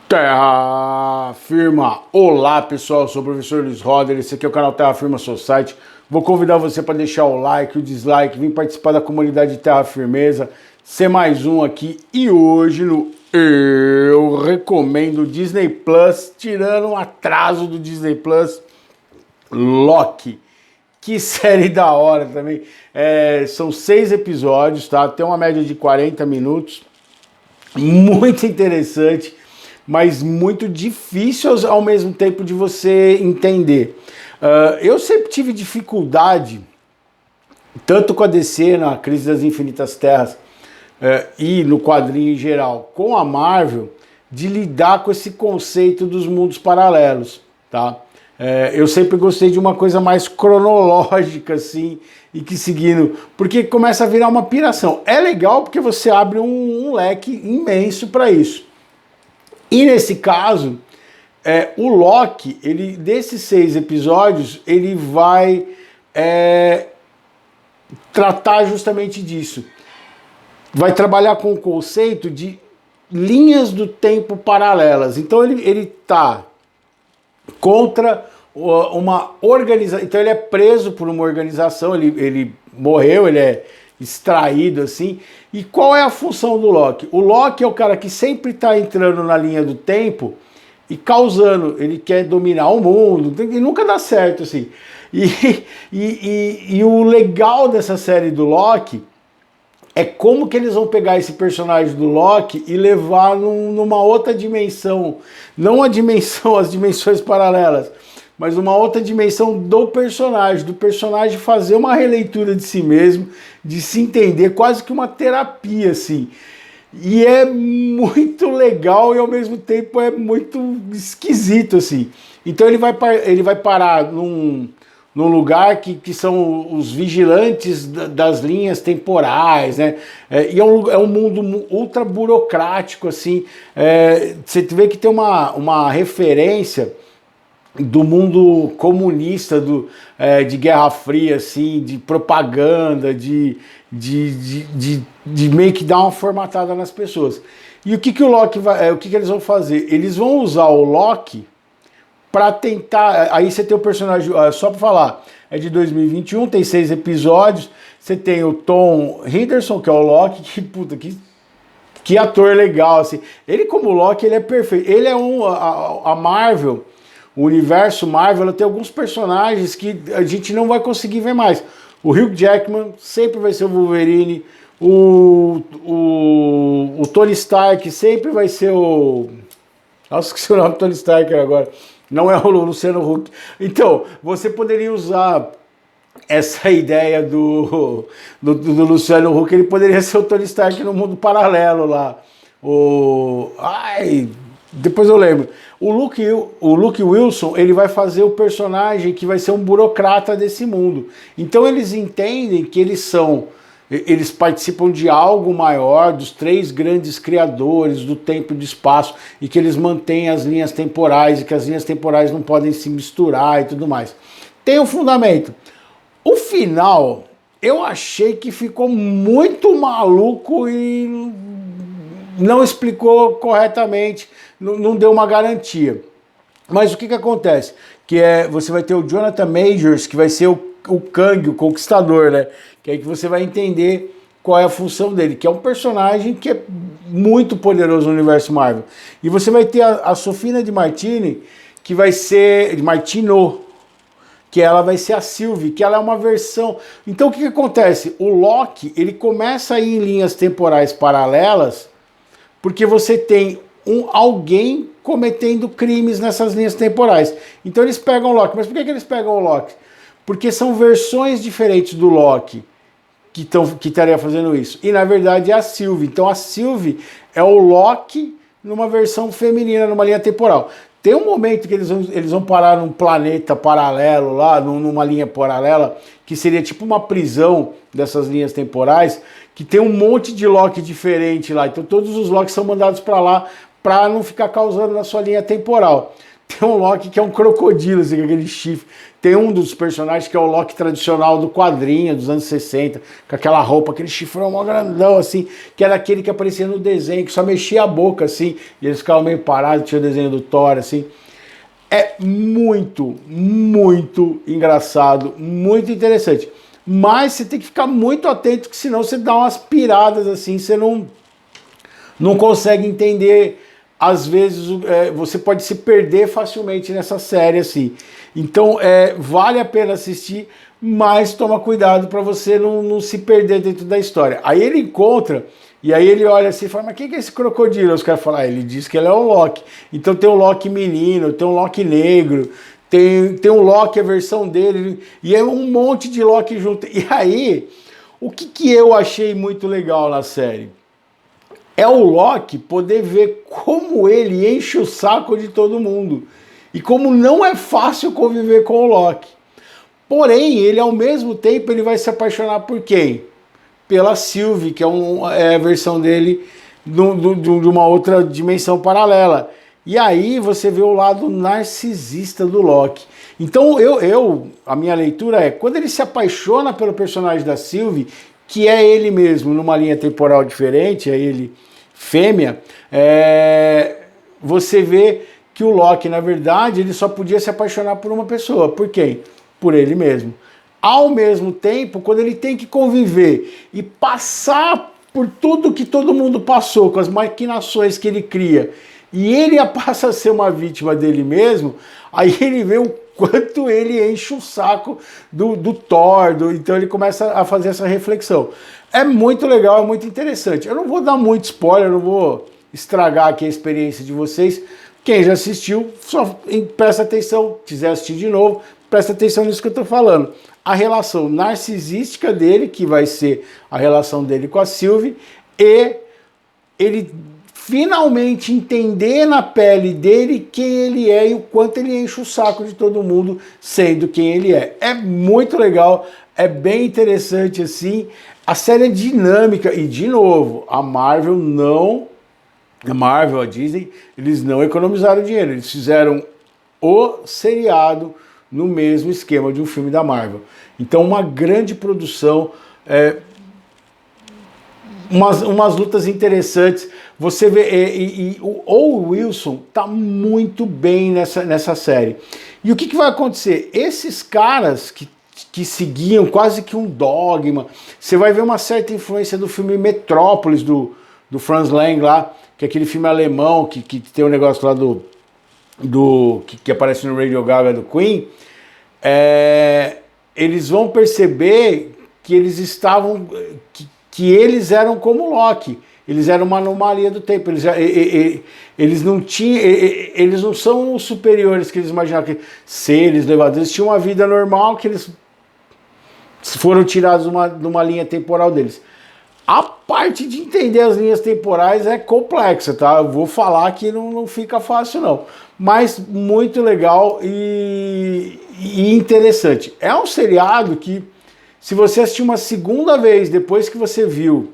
Terra Firma! Olá pessoal, eu sou o professor Luiz Roder, esse aqui é o canal Terra Firma Society. Vou convidar você para deixar o like, o dislike, vir participar da comunidade de Terra Firmeza, ser mais um aqui. E hoje no Eu Recomendo Disney Plus, tirando um atraso do Disney Plus, Loki. Que série da hora também. São 6 episódios, tá? Tem uma média de 40 minutos. Muito interessante, mas muito difícil ao mesmo tempo de você entender. Eu sempre tive dificuldade, tanto com a DC, na Crise das Infinitas Terras, e no quadrinho em geral, com a Marvel, de lidar com esse conceito dos mundos paralelos, tá? Eu sempre gostei de uma coisa mais cronológica, assim, e que seguindo, porque começa a virar uma piração. É legal porque você abre um leque imenso para isso. E nesse caso, o Loki, desses 6 episódios, ele vai tratar justamente disso. Vai trabalhar com o conceito de linhas do tempo paralelas. Então ele tá contra uma organização. Então ele é preso por uma organização, ele morreu, ele é extraído assim. E qual é a função do Loki? O Loki é o cara que sempre está entrando na linha do tempo e causando, ele quer dominar o mundo, e nunca dá certo assim. E o legal dessa série do Loki é como que eles vão pegar esse personagem do Loki e levar numa outra dimensão, não a dimensão, as dimensões paralelas, mas uma outra dimensão do personagem fazer uma releitura de si mesmo, de se entender, quase que uma terapia, assim. E é muito legal e ao mesmo tempo é muito esquisito, assim. Então ele vai parar num lugar que são os vigilantes das linhas temporais, né? E é um mundo ultra burocrático, assim. Você vê que tem uma referência do mundo comunista, de Guerra Fria, assim, de propaganda, de meio que dar uma formatada nas pessoas. E o que o Loki o que eles vão fazer? Eles vão usar o Loki para tentar. Aí você tem o personagem, só para falar, é de 2021, tem 6 episódios. Você tem o Tom Hiddleston, que é o Loki, que puta, que ator legal, assim. Ele como Loki, ele é perfeito. Ele é a Marvel, o universo Marvel, ela tem alguns personagens que a gente não vai conseguir ver mais. O Hugh Jackman sempre vai ser o Wolverine, o Tony Stark sempre vai ser o... Nossa, esqueci o nome do Tony Stark agora. Não é o Luciano Huck. Então, você poderia usar essa ideia do Luciano Huck, ele poderia ser o Tony Stark no mundo paralelo lá. Depois eu lembro. O Luke Wilson, ele vai fazer o personagem que vai ser um burocrata desse mundo. Então eles entendem que eles participam de algo maior, dos 3 grandes criadores do tempo e do espaço, e que eles mantêm as linhas temporais, e que as linhas temporais não podem se misturar e tudo mais. Tem um fundamento. O final, eu achei que ficou muito maluco e não explicou corretamente, não deu uma garantia. Mas o que acontece? Você vai ter o Jonathan Majors, que vai ser o Kang, o Conquistador, né? Que é aí que você vai entender qual é a função dele, que é um personagem que é muito poderoso no universo Marvel. E você vai ter a Sofia de Martini, que vai ser... de Martino, que ela vai ser a Sylvie, que ela é uma versão... Então o que acontece? O Loki, ele começa a ir em linhas temporais paralelas, porque você tem alguém cometendo crimes nessas linhas temporais. Então eles pegam o Loki. Mas por que eles pegam o Loki? Porque são versões diferentes do Loki que estaria fazendo isso. E na verdade é a Sylvie. Então a Sylvie é o Loki numa versão feminina, numa linha temporal. Tem um momento que eles vão parar num planeta paralelo lá, numa linha paralela, que seria tipo uma prisão dessas linhas temporais, que tem um monte de Loki diferente lá. Então todos os Loki são mandados para lá para não ficar causando na sua linha temporal. Tem um Loki que é um crocodilo, assim, com aquele chifre. Tem um dos personagens que é o Loki tradicional do quadrinho, dos anos 60, com aquela roupa, aquele chifrão mó grandão, assim, que era aquele que aparecia no desenho, que só mexia a boca, assim, e eles ficavam meio parados, tinha o desenho do Thor, assim. É muito, muito engraçado, muito interessante. Mas você tem que ficar muito atento, que senão você dá umas piradas, assim, você não consegue entender. Às vezes você pode se perder facilmente nessa série assim. Então vale a pena assistir, mas toma cuidado para você não se perder dentro da história. Aí ele encontra, e aí ele olha assim e fala, mas quem que é esse crocodilo? Os caras falam, ele diz que ele é o Loki. Então tem um Loki menino, tem um Loki negro, tem um Loki, a versão dele, e é um monte de Loki junto. E aí, o que eu achei muito legal na série? É o Loki poder ver como ele enche o saco de todo mundo. E como não é fácil conviver com o Loki. Porém, ele ao mesmo tempo ele vai se apaixonar por quem? Pela Sylvie, que é a versão dele de uma outra dimensão paralela. E aí você vê o lado narcisista do Loki. Então a minha leitura é, quando ele se apaixona pelo personagem da Sylvie, que é ele mesmo numa linha temporal diferente, é ele fêmea, você vê que o Loki, na verdade, ele só podia se apaixonar por uma pessoa. Por quem? Por ele mesmo. Ao mesmo tempo, quando ele tem que conviver e passar por tudo que todo mundo passou, com as maquinações que ele cria, e ele passa a ser uma vítima dele mesmo, aí ele vê o quanto ele enche o saco do Thor, então ele começa a fazer essa reflexão. É muito legal, é muito interessante. Eu não vou dar muito spoiler, não vou estragar aqui a experiência de vocês. Quem já assistiu, só presta atenção, quiser assistir de novo, presta atenção nisso que eu estou falando. A relação narcisística dele, que vai ser a relação dele com a Sylvie, e ele finalmente entender na pele dele quem ele é e o quanto ele enche o saco de todo mundo sendo quem ele é. É muito legal, é bem interessante assim. A série é dinâmica e, de novo, a Marvel, a Disney, eles não economizaram dinheiro, eles fizeram o seriado no mesmo esquema de um filme da Marvel. Então, uma grande produção, umas lutas interessantes. Você vê, o Wilson tá muito bem nessa série. E o que vai acontecer? Esses caras que seguiam quase que um dogma, você vai ver uma certa influência do filme Metrópolis, do Franz Lang lá, que é aquele filme alemão, que tem um negócio lá que aparece no Radio Gaga do Queen. Eles vão perceber que eles estavam... que eles eram como Loki, eles eram uma anomalia do tempo, eles não tinham, eles não são os superiores que eles imaginavam, que seres elevados, eles tinham uma vida normal que eles foram tirados de uma linha temporal deles. A parte de entender as linhas temporais é complexa, tá? Eu vou falar que não fica fácil não, mas muito legal e interessante. É um seriado que, se você assistir uma segunda vez, depois que você viu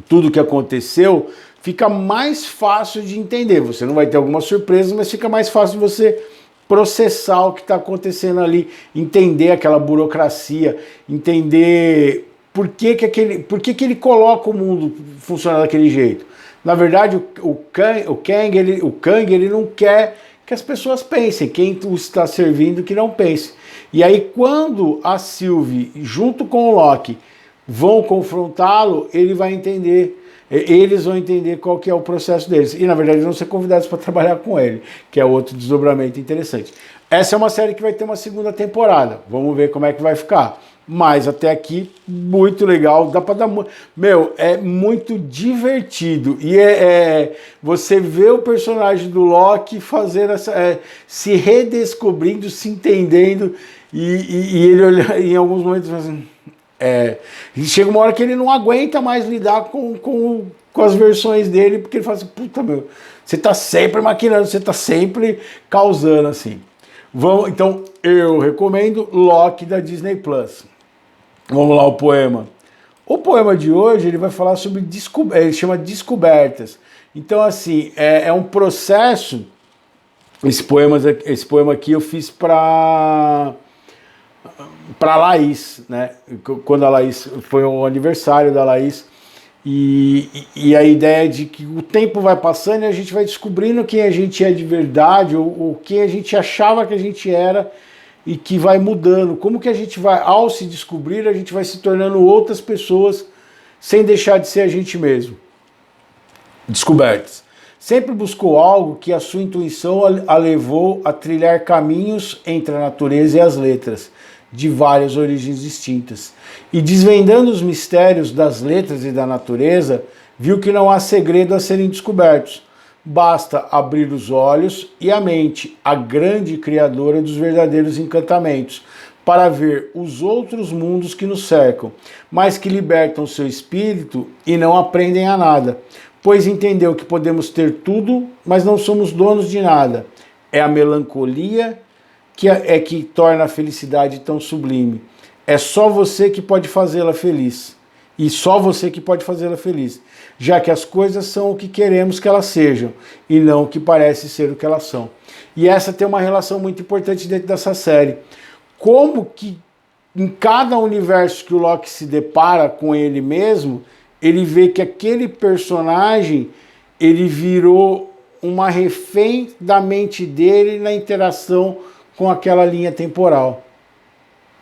tudo o que aconteceu, fica mais fácil de entender. Você não vai ter algumas surpresas, mas fica mais fácil de você processar o que está acontecendo ali, entender aquela burocracia, entender por que ele coloca o mundo funcionando daquele jeito. Na verdade, o Kang ele não quer que as pessoas pensem, quem o está servindo que não pense. E aí, quando a Sylvie, junto com o Loki, vão confrontá-lo, ele vai entender, eles vão entender qual que é o processo deles. E, na verdade, eles vão ser convidados para trabalhar com ele, que é outro desdobramento interessante. Essa é uma série que vai ter uma segunda temporada. Vamos ver como é que vai ficar. Mas, até aqui, muito legal. Dá para dar... Meu, é muito divertido. E você vê o personagem do Loki fazendo se redescobrindo, se entendendo... E ele olha em alguns momentos assim, chega uma hora que ele não aguenta mais lidar com as versões dele, porque ele fala assim, puta meu, você tá sempre maquinando, você tá sempre causando assim. Então eu recomendo Loki da Disney Plus. Vamos lá, o poema. O poema de hoje ele vai falar sobre ele chama descobertas. Então assim, é um processo esse poema aqui eu fiz para Laís, né? Quando a Laís, foi o aniversário da Laís, e a ideia de que o tempo vai passando e a gente vai descobrindo quem a gente é de verdade, ou quem a gente achava que a gente era, e que vai mudando. Como que a gente vai, ao se descobrir, a gente vai se tornando outras pessoas sem deixar de ser a gente mesmo. Descobertas. Sempre buscou algo que a sua intuição a levou a trilhar caminhos entre a natureza e as letras, de várias origens distintas. E desvendando os mistérios das letras e da natureza, viu que não há segredo a serem descobertos. Basta abrir os olhos e a mente, a grande criadora dos verdadeiros encantamentos, para ver os outros mundos que nos cercam, mas que libertam seu espírito e não aprendem a nada, pois entendeu que podemos ter tudo, mas não somos donos de nada. É a melancolia que torna a felicidade tão sublime. É só você que pode fazê-la feliz. E só você que pode fazê-la feliz. Já que as coisas são o que queremos que elas sejam, e não o que parece ser o que elas são. E essa tem uma relação muito importante dentro dessa série. Como que em cada universo que o Loki se depara com ele mesmo, ele vê que aquele personagem, ele virou uma refém da mente dele na interação com aquela linha temporal.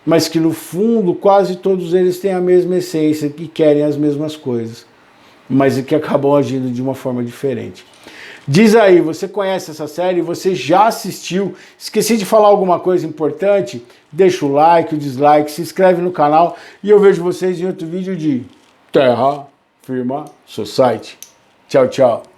Mas que no fundo quase todos eles têm a mesma essência e querem as mesmas coisas, mas que acabam agindo de uma forma diferente. Diz aí, você conhece essa série? Você já assistiu? Esqueci de falar alguma coisa importante? Deixa o like, o dislike, se inscreve no canal e eu vejo vocês em outro vídeo de Terra Firma Society. Tchau, tchau.